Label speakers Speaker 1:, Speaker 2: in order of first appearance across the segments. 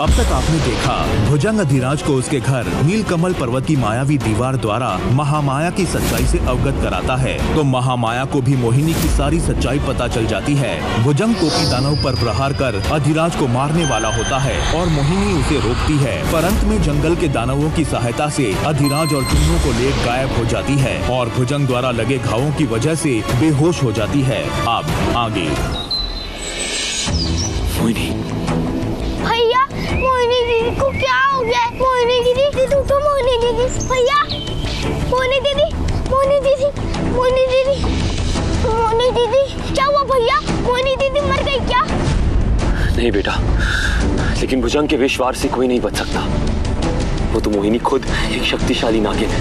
Speaker 1: अब तक आपने देखा भुजंग अधिराज को उसके घर नीलकमल पर्वत की मायावी दीवार द्वारा महामाया की सच्चाई से अवगत कराता है, तो महामाया को भी मोहिनी की सारी सच्चाई पता चल जाती है। भुजंग कोपी दानव पर प्रहार कर अधिराज को मारने वाला होता है और मोहिनी उसे रोकती है, पर अंत में जंगल के दानवों की सहायता से अधिराज और चुन्नू को ले गायब हो जाती है और भुजंग द्वारा लगे घावों की वजह से बेहोश हो जाती है। अब आगे।
Speaker 2: मोहिनी,
Speaker 3: भैया मोहिनी दीदी को क्या हो गया? मोहिनी दीदी उठो, मोहिनी दीदी, भैया मोहिनी दीदी, मोहिनी दीदी, मोहिनी दीदी, मोहिनी दीदी, क्या हुआ भैया? मोहिनी दीदी मर गई क्या?
Speaker 2: नहीं बेटा, लेकिन भुजंग के विष वार से कोई नहीं बच सकता। वो तो मोहिनी खुद एक शक्तिशाली नागिन है,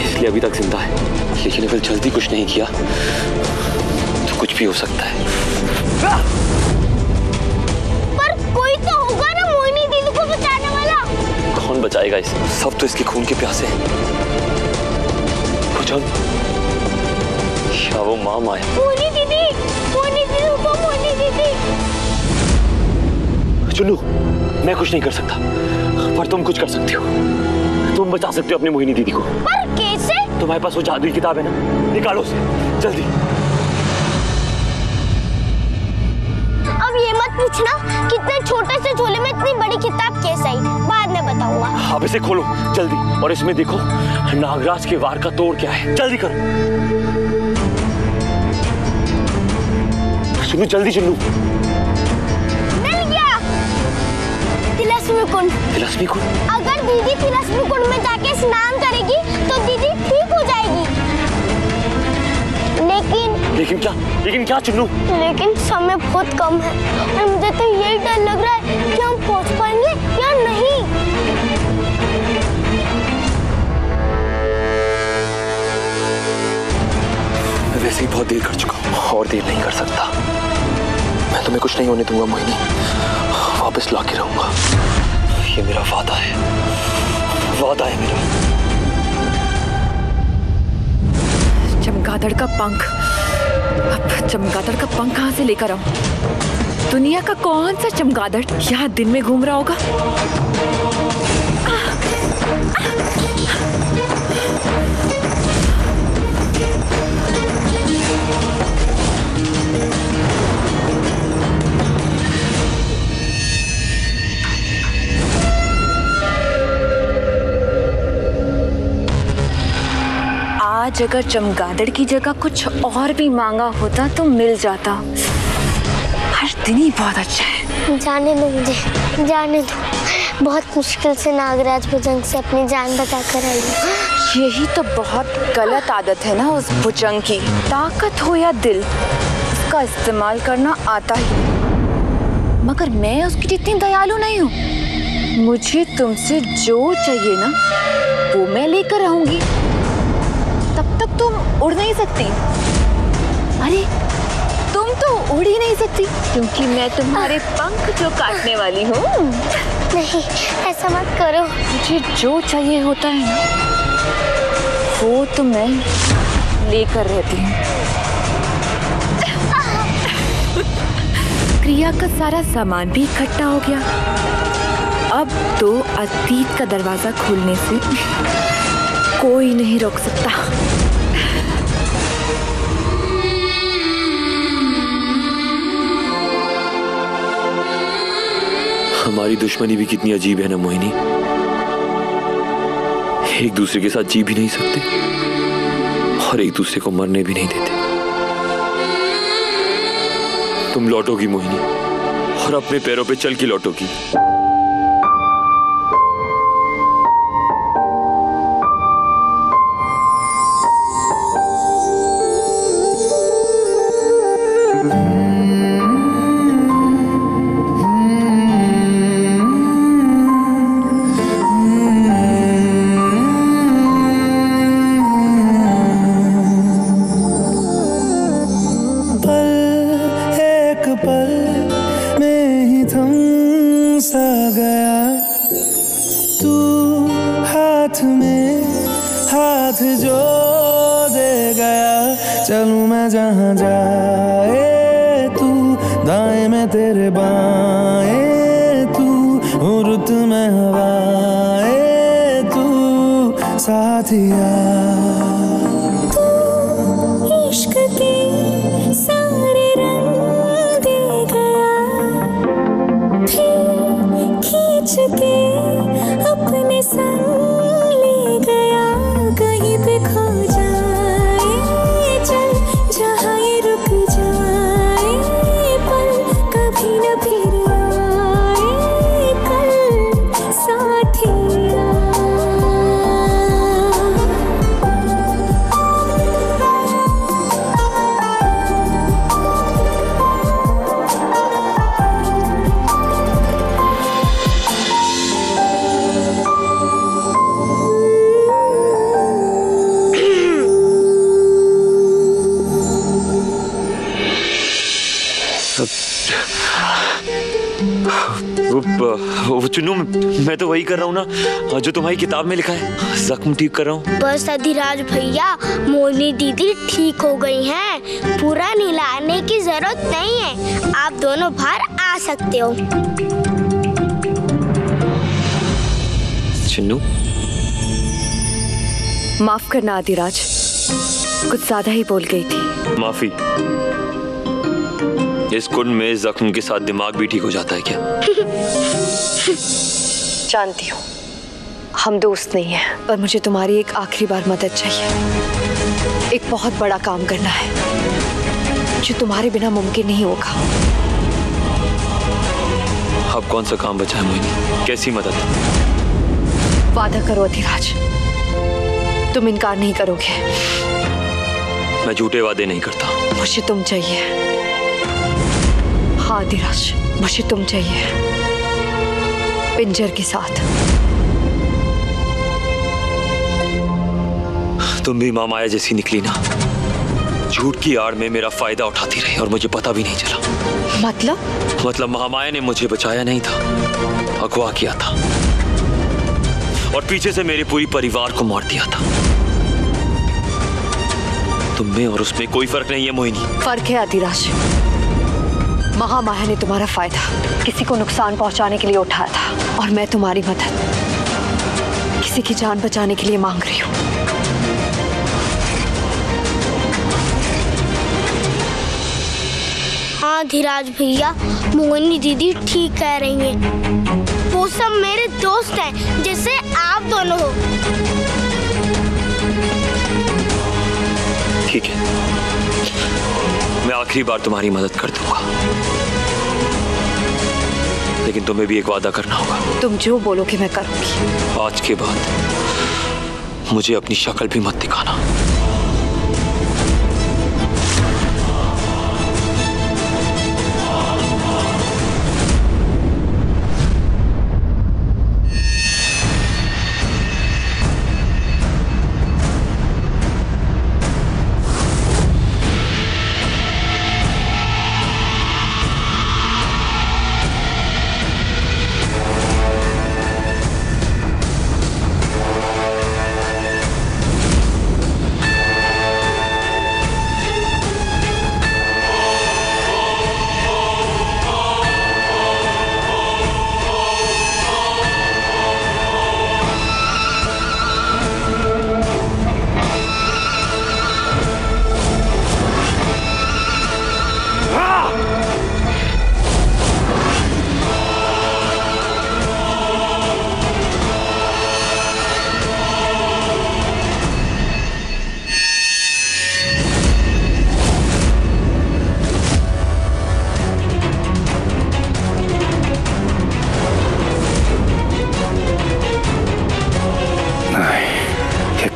Speaker 2: इसलिए अभी तक जिंदा है। लेकिन अगर जल्दी कुछ नहीं किया तो कुछ भी हो सकता है। कौन बचाएगा इसे? सब तो इसके खून के प्यासे हैं। भुजंग या वो माँ माया।
Speaker 3: मोहिनी दीदी, मोहिनी दीदी उठो, मोहिनी दीदी।
Speaker 2: चुन्नू, मैं कुछ नहीं कर सकता, पर तुम कुछ कर सकती हो। तुम बचा सकते हो अपनी मोहिनी दीदी को।
Speaker 3: पर कैसे?
Speaker 2: तुम्हारे पास वो जादुई किताब है ना, निकालो उसे जल्दी।
Speaker 3: अब ये मत पूछना कितने छोटे से झोले में इतनी बड़ी किताब कैसे आई, बाद में बताऊंगा।
Speaker 2: अब इसे खोलो जल्दी, और इसमें देखो नागराज के वार का तोड़ क्या है। जल्दी करो चुन्नू, जल्दी चुन्नू।
Speaker 3: मिल गया, तिलस्मी कुंड।
Speaker 2: तिलस्मी कुंड?
Speaker 3: अगर दीदी तिलस्मी कुंड में जाके स्नान करेगी तो दीदी ठीक हो जाएगी।
Speaker 2: लेकिन क्या चुन्नू?
Speaker 3: लेकिन समय बहुत कम है और मुझे तो यही डर लग रहा है कि हम पहुंच पाएंगे या नहीं।
Speaker 2: मैं वैसे ही बहुत देर कर चुका हूँ और देर नहीं कर सकता। मैं तुम्हें कुछ नहीं होने दूंगा मोहिनी, वापस ला के रहूंगा। ये मेरा वादा है, वादा है मेरा।
Speaker 4: चमगादड़ का पंख, अब चमगादड़ का पंख कहाँ से लेकर आऊं? दुनिया का कौन सा चमगादड़ यहाँ दिन में घूम रहा होगा? आज अगर चमगादड़ की जगह कुछ और भी मांगा होता तो मिल जाता। हर दिन ही बहुत अच्छा है।
Speaker 3: जाने दो मुझे, जाने दो। बहुत मुश्किल से नागराज भुजंग से अपनी जान बचा कर आई।
Speaker 4: यही तो बहुत गलत आदत है ना उस भुजंग की। ताकत हो या दिल, उसका इस्तेमाल करना आता ही। मगर मैं उसकी जितनी दयालु नहीं हूँ। मुझे तुमसे जो चाहिए ना वो मैं लेकर आऊंगी। तब तक तुम उड़ नहीं सकती। अरे तुम तो उड़ ही नहीं सकती क्योंकि मैं तुम्हारे पंख जो काटने वाली हूँ।
Speaker 3: नहीं, ऐसा मत करो।
Speaker 4: मुझे जो चाहिए होता है ना वो तो मैं लेकर रहती हूँ। क्रिया का सारा सामान भी इकट्ठा हो गया। अब तो अतीत का दरवाजा खोलने से कोई नहीं रोक सकता।
Speaker 2: हमारी दुश्मनी भी कितनी अजीब है ना मोहिनी। एक दूसरे के साथ जी भी नहीं सकते और एक दूसरे को मरने भी नहीं देते। तुम लौटोगी मोहिनी और अपने पैरों पे चल के लौटोगी।
Speaker 5: जो दे गया चलूं मैं जहां जाए तू, दाएं में तेरे बाएं तू, साथिया।
Speaker 6: इश्क के सारे रंग दे गया, फिर खींच के अपने संग ले गया। कहीं पे खो जाए चल जहाँ ये रुक जाए, पल कभी न फिर आए कल साथिया।
Speaker 2: वो चुन्नू, मैं तो वही कर रहा हूँ ना जो तुम्हारी किताब में लिखा है, जख्म ठीक कर रहा हूँ।
Speaker 3: बस अधिराज भैया, मोहिनी दीदी ठीक हो गई हैं, पूरा नहलाने की जरूरत नहीं है, आप दोनों बाहर आ सकते हो।
Speaker 2: चुन्नू,
Speaker 4: माफ करना अधिराज, कुछ ज्यादा ही बोल गई थी।
Speaker 2: माफी। इस कुंड में जख्म के साथ दिमाग भी ठीक हो जाता है क्या?
Speaker 4: जानती हूँ हम दोस्त नहीं हैं, पर मुझे तुम्हारी एक आखिरी बार मदद चाहिए। एक बहुत बड़ा काम करना है जो तुम्हारे बिना मुमकिन नहीं होगा।
Speaker 2: अब कौन सा काम बचा है मोहिनी? कैसी मदद?
Speaker 4: वादा करो अधिराज, तुम इनकार नहीं करोगे।
Speaker 2: मैं झूठे वादे नहीं करता।
Speaker 4: मुझे तुम चाहिए। हाँ अधिराज, मुझे तुम चाहिए, पिंजर के साथ।
Speaker 2: तुम भी माँ माया जैसी निकली ना, झूठ की आड़ में मेरा फायदा उठाती रही और मुझे पता भी नहीं चला।
Speaker 4: मतलब
Speaker 2: महामाया ने मुझे बचाया नहीं था, अगवा किया था और पीछे से मेरे पूरी परिवार को मार दिया था। तुम में और उसमें कोई फर्क नहीं है मोहिनी।
Speaker 4: फर्क है अधिराज। महामाया ने तुम्हारा फायदा किसी को नुकसान पहुंचाने के लिए उठाया था, और मैं तुम्हारी मदद किसी की जान बचाने के लिए मांग रही हूँ।
Speaker 3: हाँ धीराज भैया, मोहिनी दीदी ठीक कह रही हैं। वो सब मेरे दोस्त हैं, जैसे आप दोनों हो।
Speaker 2: ठीक है, मैं आखिरी बार तुम्हारी मदद कर दूंगा, लेकिन तुम्हें भी एक वादा करना होगा।
Speaker 4: तुम जो बोलोगे मैं करूंगी।
Speaker 2: आज के बाद मुझे अपनी शक्ल भी मत दिखाना।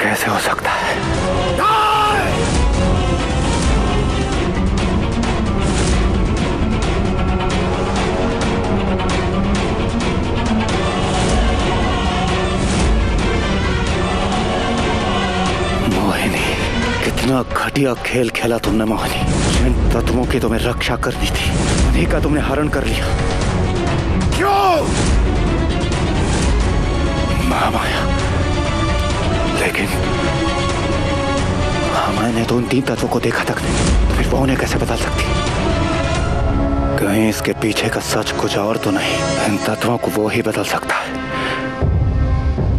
Speaker 1: कैसे हो सकता है? मोहिनी, कितना घटिया खेल खेला तुमने मोहिनी। जिन तत्वों की तुम्हें रक्षा करनी थी, उन्हीं का तुमने हरण कर लिया। क्यों? महामाया। लेकिन मैंने तो उन 3 तत्वों को देखा तक नहीं, तो फिर वो उन्हें कैसे बदल सकती? कहीं इसके पीछे का सच कुछ और तो नहीं? इन तत्वों को वो ही बदल सकता है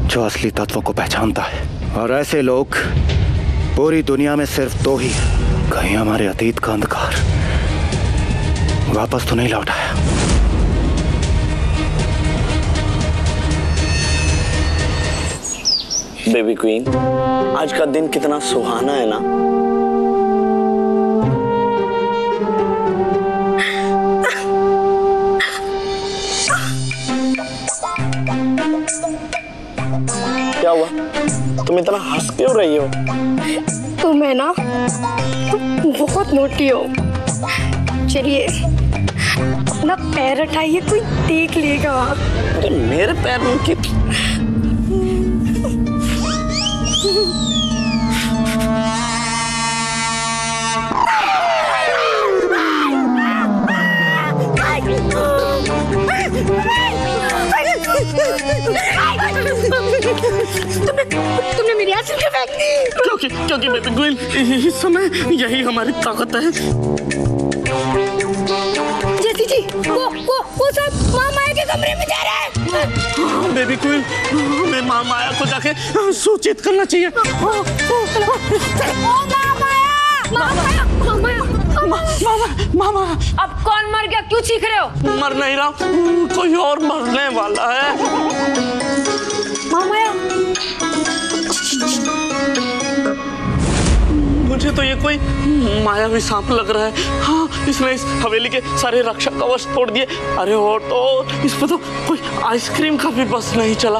Speaker 1: जो असली तत्वों को पहचानता है।
Speaker 7: और ऐसे लोग पूरी दुनिया में सिर्फ 2 ही हैं। कहीं हमारे अतीत का अंधकार वापस तो नहीं लौट आया।
Speaker 8: बेबी क्वीन, आज का दिन कितना सुहाना है ना। क्या हुआ? तुम इतना हंस क्यों रही हो?
Speaker 9: तुम है ना, तुम बहुत नोटी हो। चलिए अपना पैर हटाइए, कोई देख लेगा।
Speaker 8: तो मेरे पैर में
Speaker 9: तुमने मेरी आंखें क्यों फेंक दी?
Speaker 8: क्योंकि बेबी क्वीन, इस समय यही हमारी ताकत है।
Speaker 9: जैसी जी, वो सब माँ माया के कमरे में जा रहा है।
Speaker 8: बेबी क्वीन, हमें माँ माया को जाके सूचित करना चाहिए। मामा,
Speaker 4: अब कौन मर गया, क्यों चीख रहे हो?
Speaker 8: मर नहीं रहा, कोई और मरने वाला है।
Speaker 9: माया,
Speaker 8: मुझे तो ये कोई मायावी सांप लग रहा है। हाँ, इसने इस हवेली के सारे रक्षा कवच तोड़ दिए। अरे और तो इस पर तो कोई आइसक्रीम का भी बस नहीं चला।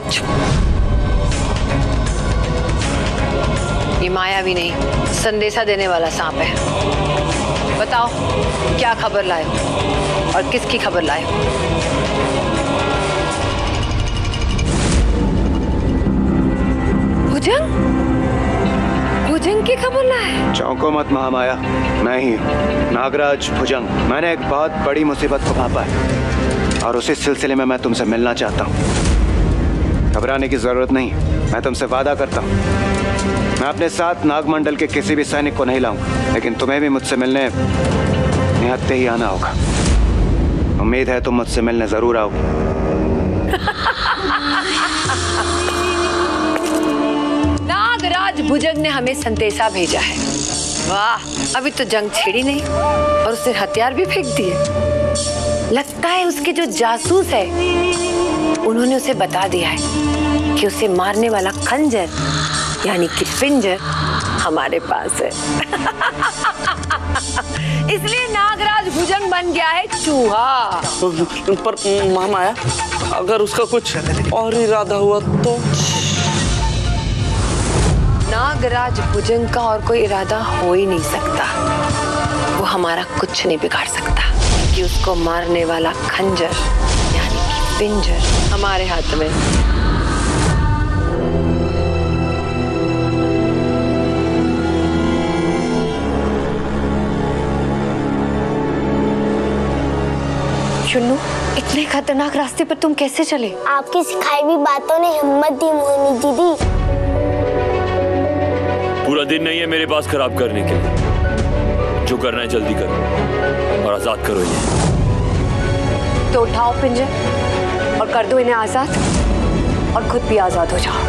Speaker 4: ये मायावी नहीं, संदेशा देने वाला सांप है। बताओ क्या खबर लाए और किसकी खबर लाए? भुजंग? भुजंग की खबर लाए?
Speaker 7: चौंको मत महामाया, मैं ही हूँ नागराज भुजंग। मैंने एक बहुत बड़ी मुसीबत को भांपा है और उसी सिलसिले में मैं तुमसे मिलना चाहता हूँ। घबराने की जरूरत नहीं, मैं तुमसे वादा करता हूँ मैं अपने साथ नागमंडल के किसी भी सैनिक को नहीं लाऊंगा, लेकिन तुम्हें भी मुझसे मिलने निहत्ते ही आना होगा। उम्मीद है तुम मुझसे मिलने जरूर आओगे।
Speaker 4: नागराज भुजंग ने हमें संदेशा भेजा है। वाह, अभी तो जंग छिड़ी नहीं और उसने हथियार भी फेंक दिए। लगता है उसके जो जासूस है उन्होंने उसे बता दिया है कि उसे मारने वाला खंजर यानी कि पिंजर हमारे पास है। इसलिए नागराज भुजंग बन गया है चूहा।
Speaker 8: पर महामाया, अगर उसका कुछ और इरादा हुआ तो?
Speaker 4: नागराज भुजंग का और कोई इरादा हो ही नहीं सकता। वो हमारा कुछ नहीं बिगाड़ सकता कि उसको मारने वाला खंजर यानी कि पिंजर हमारे हाथ में। चुन्नू, इतने खतरनाक रास्ते पर तुम कैसे चले?
Speaker 3: आपकी सिखाई हुई बातों ने हिम्मत दी मोहिनी दीदी।
Speaker 2: पूरा दिन नहीं है मेरे पास खराब करने के लिए। जो करना है जल्दी करो और आजाद करो इन्हें।
Speaker 4: तो उठाओ पिंजर और कर दो इन्हें आजाद और खुद भी आजाद हो जाओ।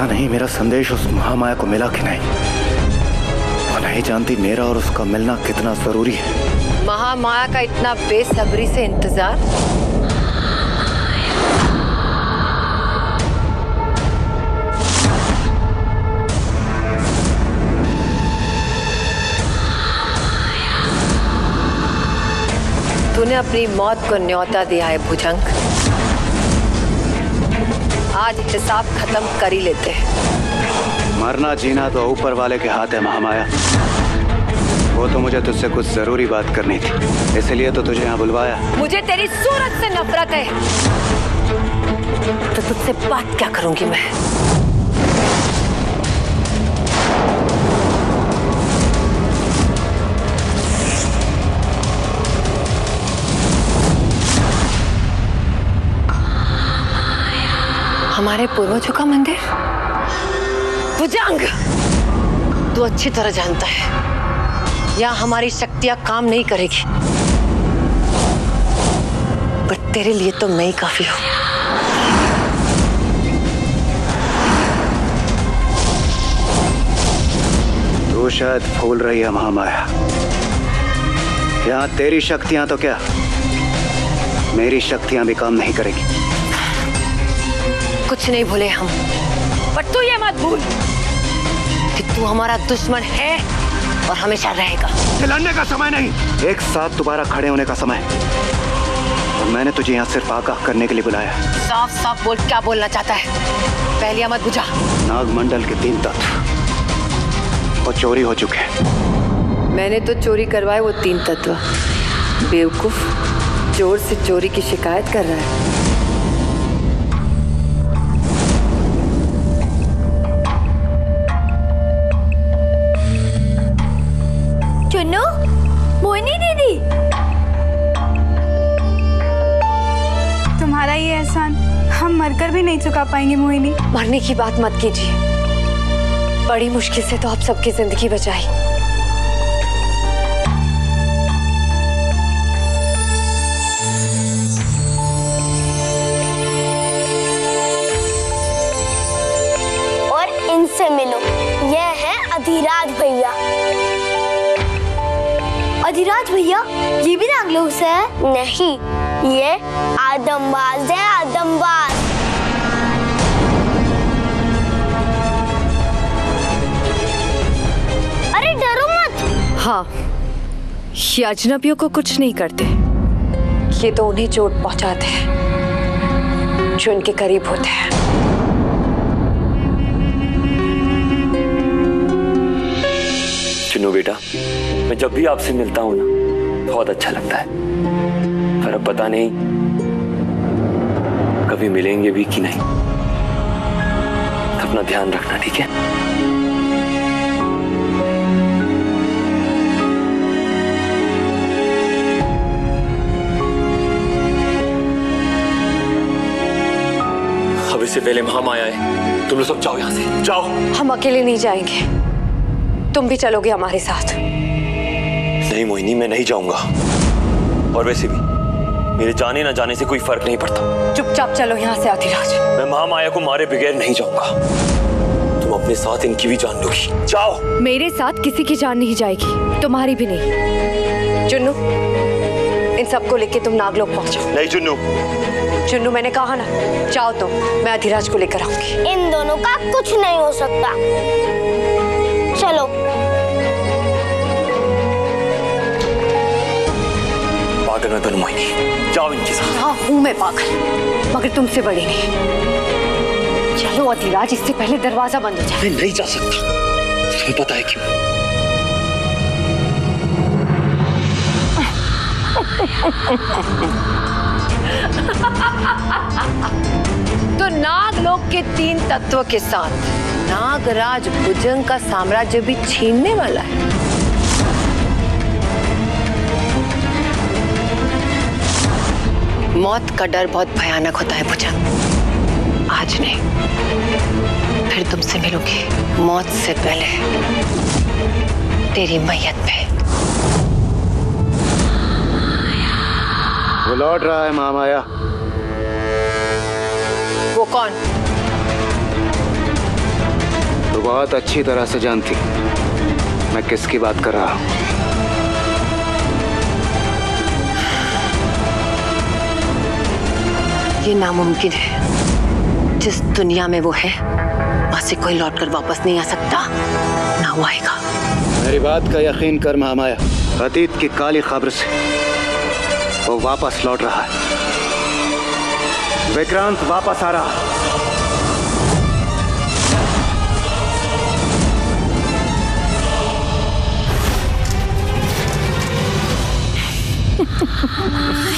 Speaker 7: नहीं मेरा संदेश उस महामाया को मिला कि नहीं। वो नहीं जानती मेरा और उसका मिलना कितना जरूरी है।
Speaker 4: महामाया का इतना बेसब्री से इंतजार। तूने
Speaker 10: तूने अपनी मौत को न्योता दिया है भुजंग। आज हिसाब खत्म कर ही लेते हैं।
Speaker 7: मरना जीना तो ऊपर वाले के हाथ है महामाया। वो तो मुझे तुझसे कुछ जरूरी बात करनी थी, इसलिए तो तुझे यहाँ बुलवाया।
Speaker 10: मुझे तेरी सूरत से नफरत है, तो तुझसे बात क्या करूंगी मैं। हमारे पूर्वजों का मंदिर भुजंग, तू अच्छी तरह जानता है यहाँ हमारी शक्तियां काम नहीं करेगी, पर तेरे लिए तो मैं ही काफी हूं।
Speaker 7: तू शायद भूल रही है महामाया, यहाँ तेरी शक्तियां तो क्या, मेरी शक्तियां भी काम नहीं करेगी।
Speaker 10: कुछ नहीं भूले हम, पर तू ये मत भूल कि तू हमारा दुश्मन है और हमेशा रहेगा।
Speaker 7: लड़ने का समय नहीं, एक साथ दोबारा खड़े होने का समय। और मैंने तुझे यहाँ सिर्फ आगाह करने के लिए बुलाया।
Speaker 10: साफ साफ बोल, क्या बोलना चाहता है? पहले मत बुझा।
Speaker 7: नागमंडल के 3 तत्व वो चोरी हो चुके हैं।
Speaker 10: मैंने तो चोरी करवाए वो 3 तत्व। बेवकूफ, चोर से चोरी की शिकायत कर रहा है।
Speaker 3: चुन्नू, मोहिनी दीदी,
Speaker 11: तुम्हारा ये एहसान हम मरकर भी नहीं चुका पाएंगे मोहिनी।
Speaker 10: मरने की बात मत कीजिए, बड़ी मुश्किल से तो आप सबकी जिंदगी बचाई।
Speaker 3: और इनसे मिलो, ये है अधिराज भैया। अधिराज भैया, ये भी नागलोक से है? नहीं, ये आदमबाज है, आदमबाज। अरे डरो मत।
Speaker 10: हाँ, ये अजनबियों को कुछ नहीं करते, ये तो उन्हें चोट पहुंचाते हैं जो उनके करीब होते हैं।
Speaker 2: चुन्नू बेटा, मैं जब भी आपसे मिलता हूँ ना, बहुत अच्छा लगता है। पर अब पता नहीं कभी मिलेंगे भी कि नहीं। अपना ध्यान रखना, ठीक है? अब इससे पहले महामाया है, तुम लोग सब जाओ यहाँ से, जाओ।
Speaker 10: हम अकेले नहीं जाएंगे, तुम भी चलोगे हमारे साथ।
Speaker 2: नहीं मोहिनी, मैं नहीं जाऊंगा। और वैसे भी मेरे जाने ना जाने से कोई फर्क नहीं पड़ता।
Speaker 10: चुपचाप चलो यहाँ से अधिराज।
Speaker 2: मैं महामाया को मारे बगैर नहीं जाऊंगा। तुम अपने साथ इनकी भी जान लोगी, जाओ।
Speaker 10: मेरे साथ किसी की जान नहीं जाएगी, तुम्हारी भी नहीं। चुन्नू, इन सबको लेके तुम नागलोक पहुंचो।
Speaker 2: नहीं चुन्नू,
Speaker 10: चुन्नू मैंने कहा ना, जाओ तुम, मैं अधिराज को लेकर आऊंगी।
Speaker 3: इन दोनों का कुछ नहीं हो सकता, चलो।
Speaker 2: पागल मैं बनूं मोहिनी, जाओ इनके साथ।
Speaker 10: हाँ हूँ मैं पागल, मगर तुमसे बड़ी नहीं। चलो अधिराज, इससे पहले दरवाजा बंद हो जाए।
Speaker 2: मैं नहीं जा सकता, तुम्हें पता है क्यों?
Speaker 10: तो नागलोक के 3 तत्व के साथ नागराज भुजंग का साम्राज्य भी छीनने वाला है। मौत का डर बहुत भयानक होता है भुजंग। आज नहीं, फिर तुमसे मिलूंगी मौत से पहले तेरी मैयत पे।
Speaker 7: वो लौट रहा है महामाया।
Speaker 10: वो कौन?
Speaker 7: तो बहुत अच्छी तरह से जानती मैं किसकी बात कर रहा हूं।
Speaker 10: ये नामुमकिन है, जिस दुनिया में वो है वहां से कोई लौटकर वापस नहीं आ सकता, ना वो आएगा।
Speaker 7: मेरी बात का यकीन कर महामाया, अतीत की काली खबर से वो वापस लौट रहा है। विक्रांत वापस आ रहा है।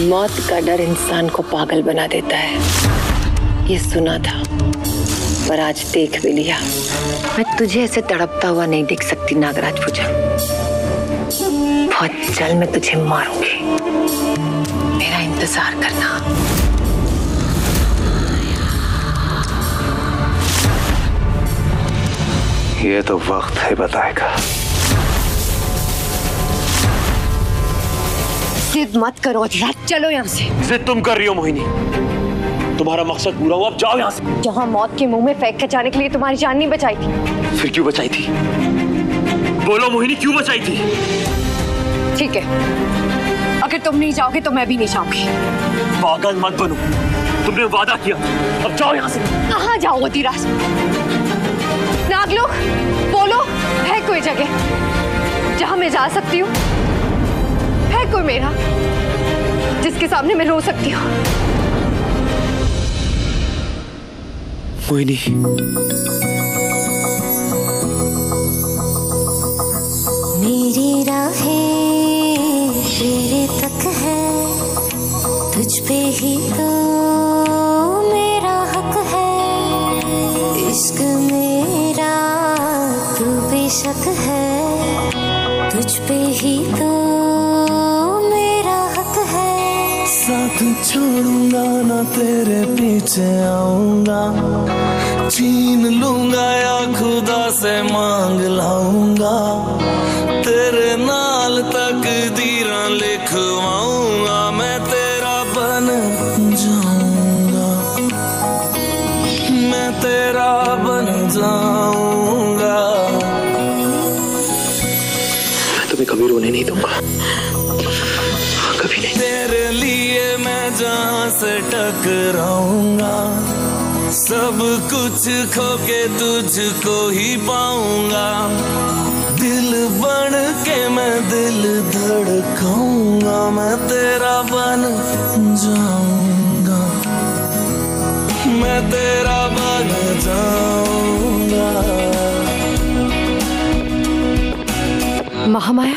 Speaker 10: मौत का डर इंसान को पागल बना देता है, ये सुना था, पर आज देख भी लिया। मैं तुझे ऐसे तड़पता हुआ नहीं देख सकती नागराज भुजंग। बहुत जल्द मैं तुझे मारूंगी, मेरा इंतजार करना।
Speaker 7: ये तो वक्त ही बताएगा।
Speaker 10: जिद मत करो अधिराज, चलो यहाँ से।
Speaker 2: जिद तुम कर रही हो मोहिनी, तुम्हारा मकसद पूरा हुआ, अब जाओ यहाँ से।
Speaker 4: जहाँ मौत के मुंह में फेंक के जाने के लिए तुम्हारी जान नहीं बचाई थी,
Speaker 2: फिर क्यों बचाई थी? बोलो मोहिनी, क्यों बचाई थी?
Speaker 4: ठीक है, अगर तुम नहीं जाओगे तो मैं भी नहीं जाऊंगी।
Speaker 2: पागल मत बनो, तुमने वादा किया, अब जाओ यहाँ से।
Speaker 4: कहाँ जाओ अधिराज? नागलोक, बोलो, है कोई जगह जहाँ मैं जा सकती हूँ? है कोई मेरा जिसके सामने मैं रो सकती हूँ?
Speaker 2: मोहिनी,
Speaker 6: मेरी राहें तेरे तक है, तुझ पे ही तो मेरा हक है। इश्क मेरा तू बेशक है, तुझ पे ही तो मेरा हक है।
Speaker 5: साथ छोड़ूंगा ना तेरे पीछे आऊंगा, छीन लूंगा या खुदा से मांग लाऊंगा, तेरे नाल तकदीरां लिखवाऊंगा, मैं तेरा बन जाऊंगा, मैं तेरा बन जाऊंगा।
Speaker 2: मैं तुम्हें कभी रोने नहीं दूंगा, कभी नहीं।
Speaker 5: तेरे लिए मैं जहां से टकराऊंगा, सब कुछ खो के तुझको ही पाऊंगा, दिल बन के मैं दिल धड़काऊंगा, मैं तेरा बन जाऊंगा, मैं तेरा बन जाऊंगा।
Speaker 4: महामाया,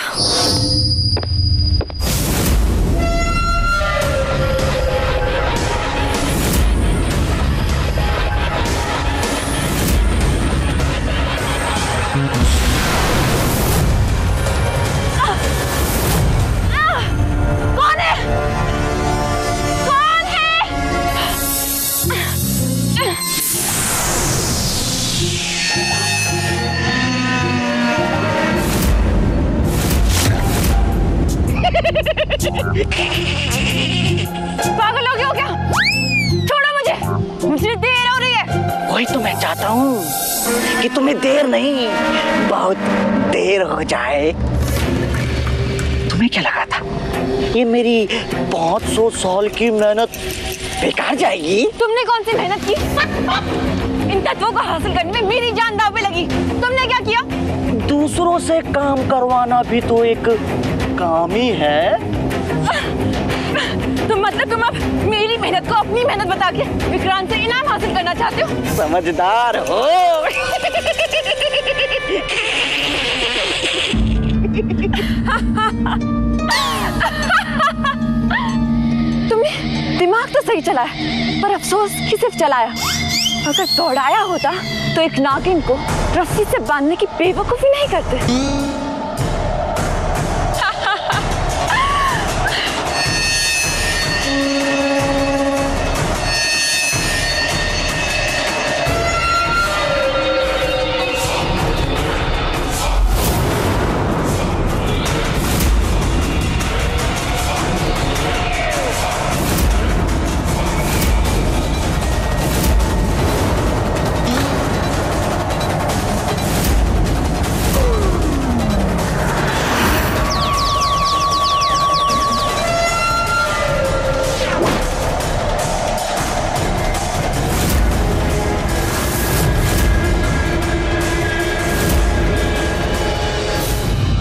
Speaker 4: पागल हो गए हो क्या? छोड़ो मुझे, मुझे देर हो रही है।
Speaker 12: वही तो मैं चाहता हूँ कि तुम्हें देर नहीं, बहुत देर हो जाए। तुम्हें क्या लगा था ये मेरी 500 साल की मेहनत बेकार जाएगी?
Speaker 4: तुमने कौन सी मेहनत की? इन तत्वों को हासिल करने में मेरी जान दांव पे लगी। तुमने क्या किया?
Speaker 12: दूसरों से काम करवाना भी तो एक काम ही है।
Speaker 4: तो मतलब तुम अब मेरी मेहनत को अपनी मेहनत बता के विक्रांत से इनाम हासिल करना चाहते हो?
Speaker 12: समझदार हो।
Speaker 4: तुमने दिमाग तो सही चलाया, पर अफसोस कि सिर्फ चलाया। अगर दौड़ाया होता तो एक नागिन को रस्सी से बांधने की बेवकूफी नहीं करते।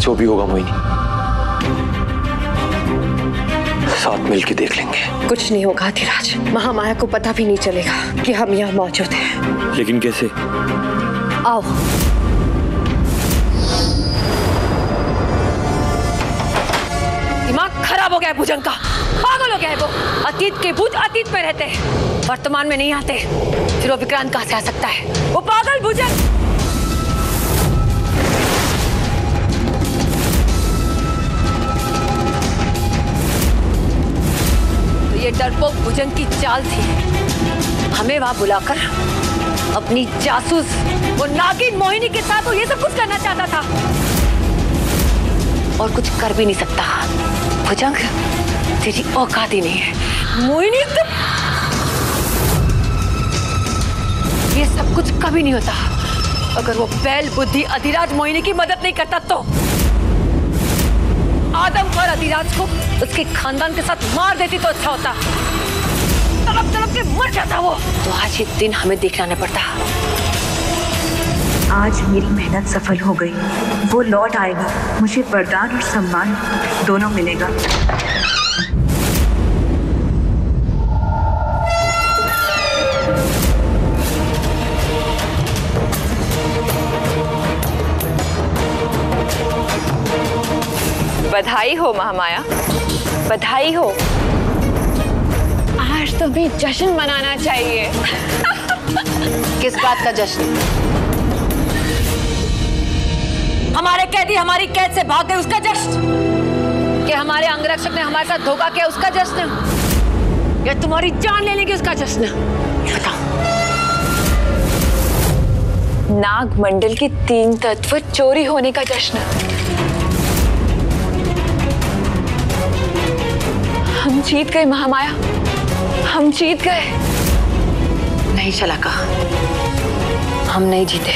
Speaker 2: जो भी होगा मोहिनी, साथ मिलके देख लेंगे।
Speaker 10: कुछ नहीं होगा अधिराज, महामाया को पता भी नहीं चलेगा कि हम यहाँ मौजूद हैं।
Speaker 2: लेकिन कैसे?
Speaker 10: आओ। दिमाग खराब हो गया है भुजंग का, पागल हो गया है वो। अतीत के भूत अतीत में रहते हैं, वर्तमान में नहीं आते। फिर वो विक्रांत कहाँ से आ सकता है? वो पागल भुजंग। तो ये डरपोक भुजंग की चाल थी, हमें वहां बुलाकर अपनी जासूस वो नागिन मोहिनी के साथ वो ये सब कुछ करना चाहता था, और कुछ कर भी नहीं सकता। भुजंग, तेरी औकात ही नहीं है। मोहिनी, ये सब कुछ कभी नहीं होता अगर वो बैल बुद्धि अधिराज मोहिनी की मदद नहीं करता तो। आदम और अधिराज को उसके खानदान के साथ मार देती तो अच्छा होता, तड़प तड़प के मर जाता वो। तो आज ये दिन हमें देखना पड़ता।
Speaker 13: आज मेरी मेहनत सफल हो गई, वो लौट आएगा, मुझे वरदान और सम्मान दोनों मिलेगा।
Speaker 4: बधाई हो महामाया, बधाई हो। आज तो भी जश्न मनाना चाहिए।
Speaker 10: किस बात का जश्न? हमारे कैदी हमारी कैद से भाग गए उसका जश्न? कि हमारे अंगरक्षक ने हमारे साथ धोखा किया उसका जश्न? या तुम्हारी जान लेने की उसका जश्न? बताओ।
Speaker 4: नाग मंडल की 3 तत्व चोरी होने का जश्न। हम जीत गए महामाया, हम जीत गए।
Speaker 10: नहीं शलाका, हम नहीं जीते।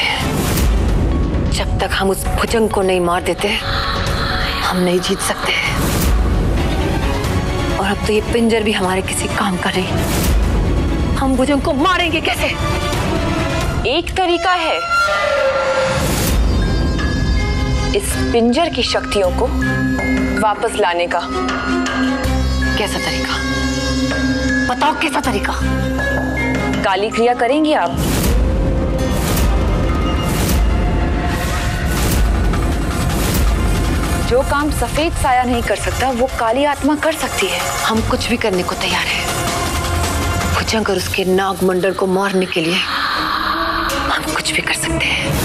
Speaker 10: जब तक हम उस भुजंग को नहीं मार देते हम नहीं जीत सकते। और अब तो ये पिंजर भी हमारे किसी काम का नहीं। हम भुजंग को मारेंगे कैसे?
Speaker 4: एक तरीका है, इस पिंजर की शक्तियों को वापस लाने का।
Speaker 10: कैसा तरीका? बताओ कैसा तरीका?
Speaker 4: काली क्रिया करेंगी आप? जो काम सफेद साया नहीं कर सकता वो काली आत्मा कर सकती है।
Speaker 10: हम कुछ भी करने को तैयार हैं। भुजंग और उसके नाग मंडल को मारने के लिए हम कुछ भी कर सकते हैं।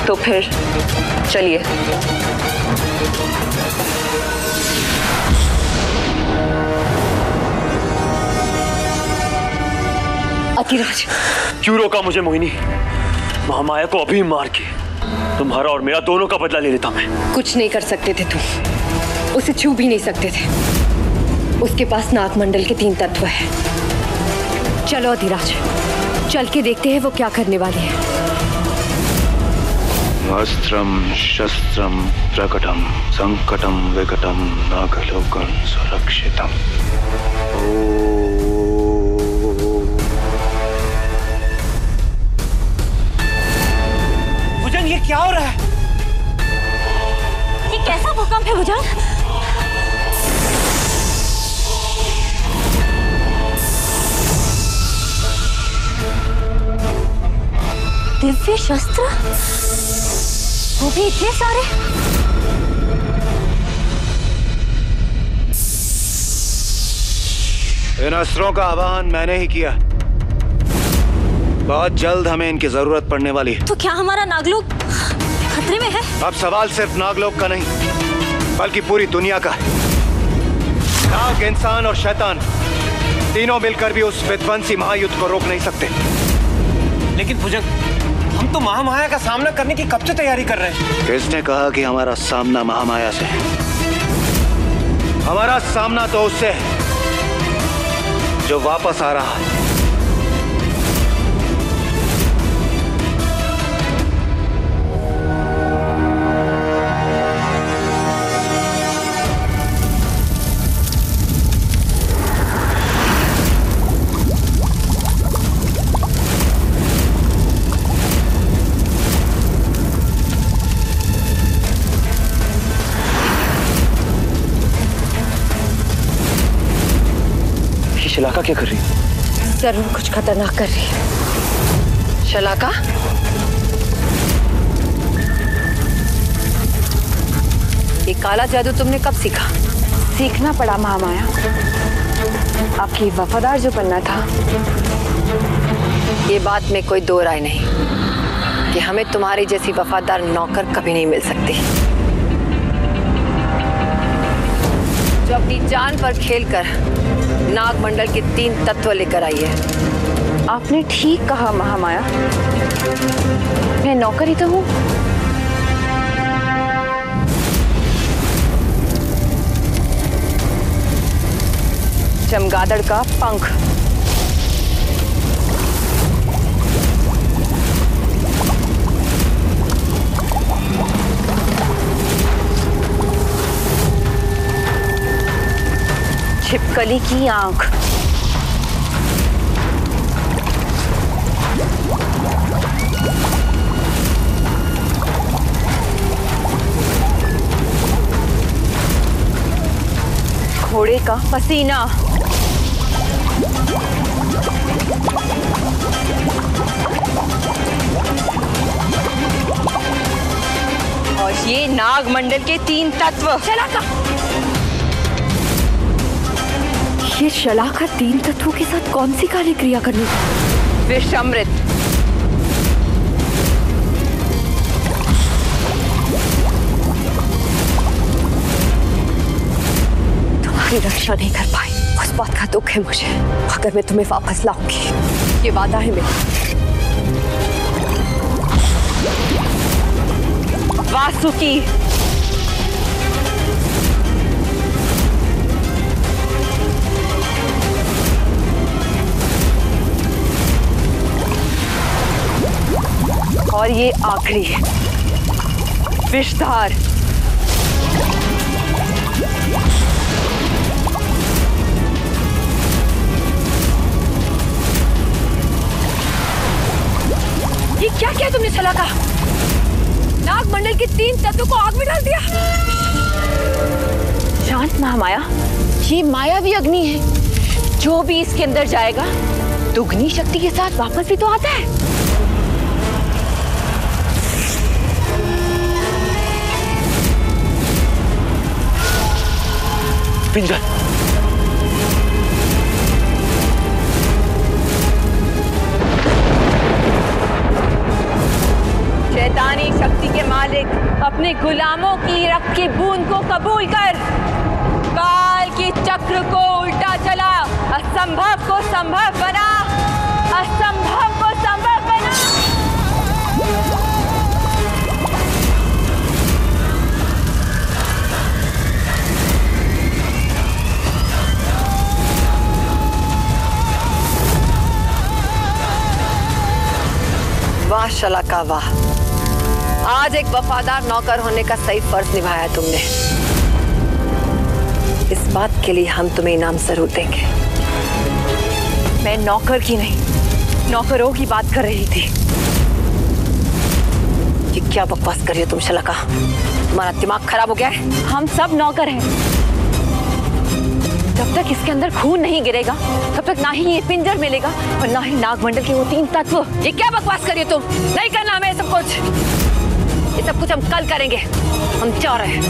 Speaker 4: तो फिर चलिए।
Speaker 10: अधिराज,
Speaker 2: क्यों रोका मुझे मोहिनी? महामाया को अभी मार के तुम्हारा और मेरा दोनों का बदला ले लेता मैं।
Speaker 10: कुछ नहीं कर सकते थे तुम, उसे छू भी नहीं सकते थे। उसके पास नागमंडल के 3 तत्व है। चलो अधिराज, चल के देखते हैं वो क्या करने वाली है।
Speaker 7: अस्त्रम शस्त्रम प्रकटम संकटम विकटम नागलोकम सुरक्षितम।
Speaker 12: भुजंग, ये क्या हो रहा है?
Speaker 3: ये कैसा भूकंप है भुजंग? दिव्य शस्त्र, वो भी इतने सारे?
Speaker 7: इन अस्त्रों का आह्वान मैंने ही किया। बहुत जल्द हमें इनकी जरूरत पड़ने वाली है।
Speaker 3: तो क्या हमारा नागलोक खतरे में है?
Speaker 7: अब सवाल सिर्फ नागलोक का नहीं बल्कि पूरी दुनिया का है। नाग, इंसान और शैतान तीनों मिलकर भी उस विध्वंसी महायुद्ध को रोक नहीं सकते।
Speaker 12: लेकिन भुजंग, हम तो महामाया का सामना करने की कब से तैयारी कर रहे हैं।
Speaker 7: किसने कहा कि हमारा सामना महामाया से है? हमारा सामना तो उससे है जो वापस आ रहा है।
Speaker 2: शलाका क्या कर रही है?
Speaker 4: जरूर कुछ खतरनाक कर रही है। शलाका, ये काला जादू तुमने कब सीखा?
Speaker 11: सीखना पड़ा महामाया। आपकी वफादार जो बनना था।
Speaker 10: ये बात में कोई दो राय नहीं कि हमें तुम्हारी जैसी वफादार नौकर कभी नहीं मिल सकती, जो अपनी जान पर खेलकर नागमंडल के 3 तत्व लेकर आई है।
Speaker 11: आपने ठीक कहा महामाया, मैं नौकर ही तो हूँ।
Speaker 4: चमगादड़ का पंख, छिपकली की आंख, घोड़े का पसीना, और ये नागमंडल के 3 तत्व। शलाका,
Speaker 11: ये शलाका 3 तत्वों के साथ कौन सी कार्य क्रिया करनी?
Speaker 4: विष अमृत।
Speaker 11: तुम्हारी रक्षा नहीं कर पाई, उस बात का दुख है मुझे। अगर मैं तुम्हें वापस लाऊंगी, ये वादा है मेरा।
Speaker 4: वासुकी, और ये आखिरी है, विषधार।
Speaker 11: ये क्या किया तुमने शलाका? नागमंडल के 3 तत्वों को आग में डाल दिया।
Speaker 4: शांत महामाया, ये मायावी अग्नि है। जो भी इसके अंदर जाएगा दुगनी शक्ति के साथ वापस भी तो आता है।
Speaker 2: पिंजर,
Speaker 4: शैतानी शक्ति के मालिक, अपने गुलामों की रक्त की बूंद को कबूल कर। काल की चक्र को उल्टा चला, असंभव को संभव बना, असंभव को संभव बना।
Speaker 10: वाह शलाका वाह, आज एक वफादार नौकर होने का सही फर्ज निभाया तुमने। इस बात के लिए हम तुम्हें इनाम जरूर देंगे।
Speaker 4: मैं नौकर की नहीं, नौकरों की बात कर रही थी।
Speaker 10: ये क्या बकवास कर रही हो तुम शलाका? तुम्हारा दिमाग खराब हो गया है?
Speaker 4: हम सब नौकर हैं। जब तक इसके अंदर खून नहीं गिरेगा तब तक ना ही ये पिंजर मिलेगा और ना ही नागमंडल के वो 3 तत्व।
Speaker 10: ये क्या बकवास कर रही हो तुम? नहीं करना हमें सब कुछ। ये सब कुछ हम कल करेंगे। हम जा रहे हैं।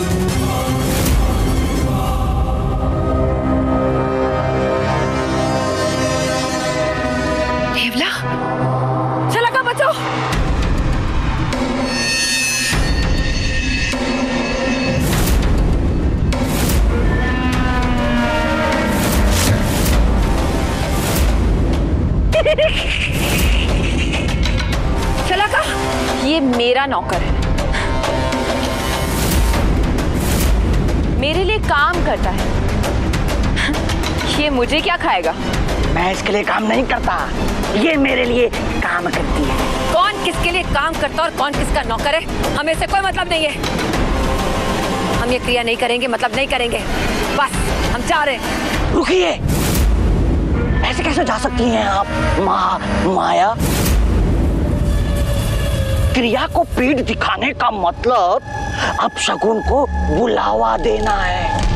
Speaker 11: देवला, शलाका बचाओ।
Speaker 4: शलाका, ये मेरा नौकर है, मेरे लिए काम करता है। ये मुझे क्या खाएगा?
Speaker 12: मैं इसके लिए काम नहीं करता, ये मेरे लिए काम करती है।
Speaker 10: कौन किसके लिए काम करता और कौन किसका नौकर है, हमें से कोई मतलब नहीं है। हम ये क्रिया नहीं करेंगे, मतलब नहीं करेंगे। बस हम जा रहे हैं।
Speaker 12: रुकिए, ऐसे कैसे जा सकती हैं आप माया? क्रिया को पीठ दिखाने का मतलब अब शगुन को बुलावा देना है।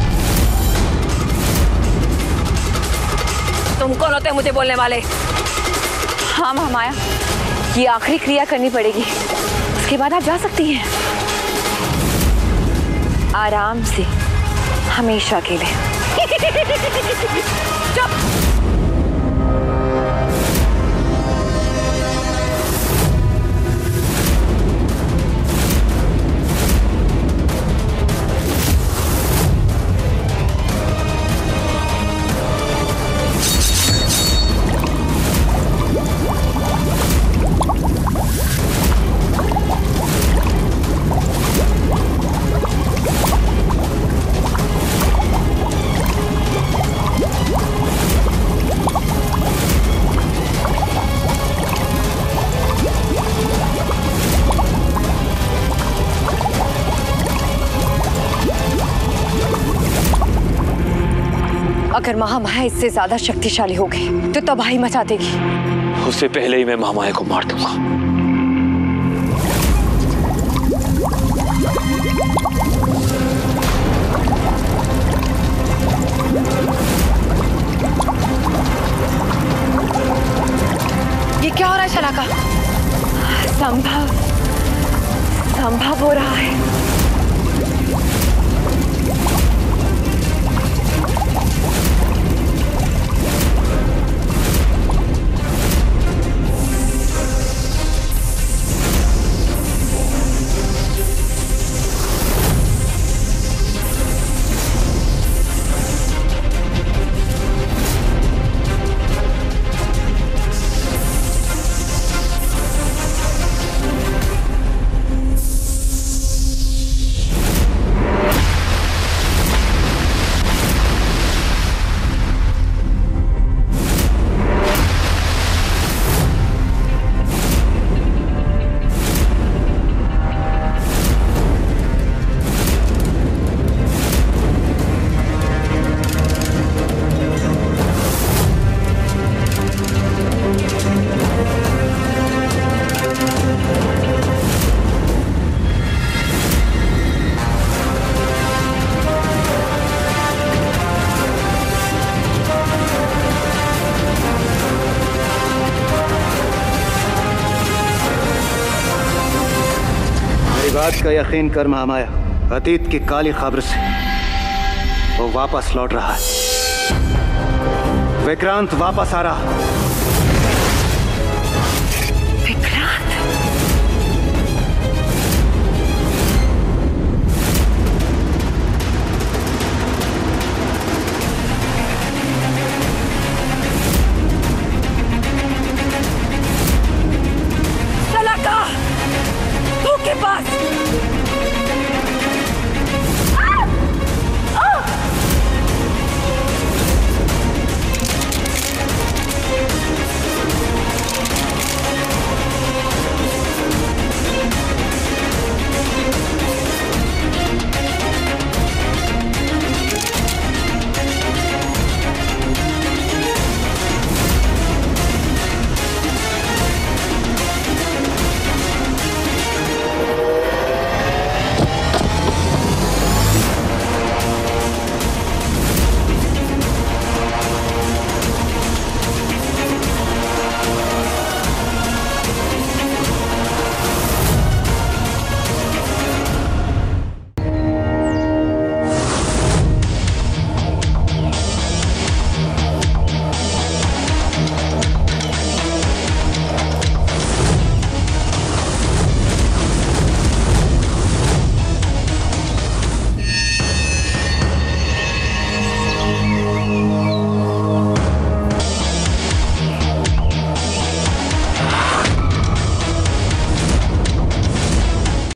Speaker 11: तुम कौन होते मुझे बोलने वाले?
Speaker 4: हाँ महामाया, ये आखिरी क्रिया करनी पड़ेगी, उसके बाद आप जा सकती हैं आराम से, हमेशा के लिए। चुप। अगर महामाया इससे ज्यादा शक्तिशाली हो गई तो तबाही मचा देगी।
Speaker 2: उससे पहले ही मैं महामाया को मार दूंगा।
Speaker 4: ये क्या हो रहा है शलाका? संभव हो रहा है।
Speaker 7: बात का यकीन कर महामाया, अतीत की काली खबर से वो वापस लौट रहा है। विक्रांत वापस आ रहा।